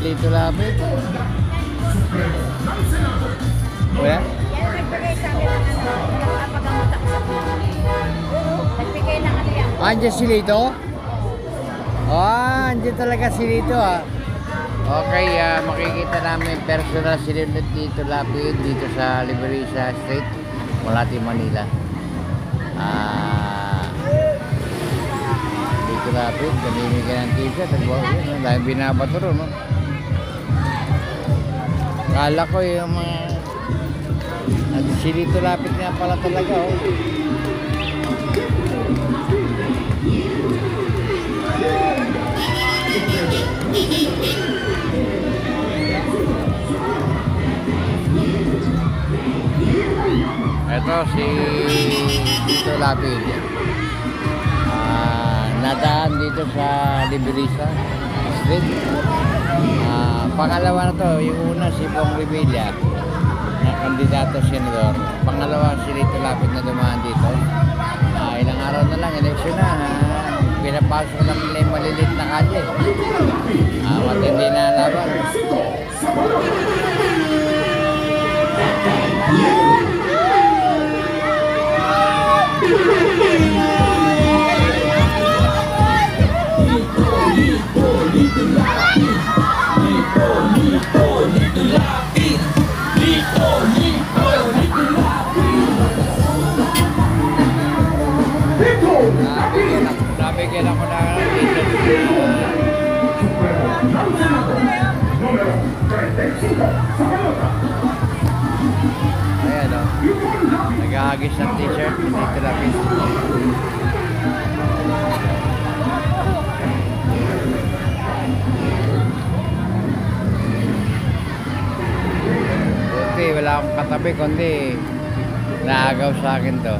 Lito Lapid. Wala? Yan nagbigay sa akin ng pagkamutak sa nagbigay ng ano yan. Andiyan si Lito? Andiyan talaga si Lito Okay, makikita namin personal si Lito Lapid dito sa Liberisa Street, Malate, Manila. Lito Lapid, namimigay ng t-shirt. Dahil binabato ron, no? Kala ko yung mga si Lito Lapid nga pala talaga, Ito si Lito Lapid. Nadaan dito sa Liberisa Street. Pangalawa na to, yung una si Bong Revilla na kandidato senador. Pangalawa si Lito Lapid na dumaan dito. Ilang araw na lang, eleksyon na. Pinapasok lang nila yung malilit na kalye. Matindi na laban. Nabigyan ako na ayan nag-ahagis ng t-shirt Lito Lapid. Buti wala akong katabi kundi naagaw sa akin to.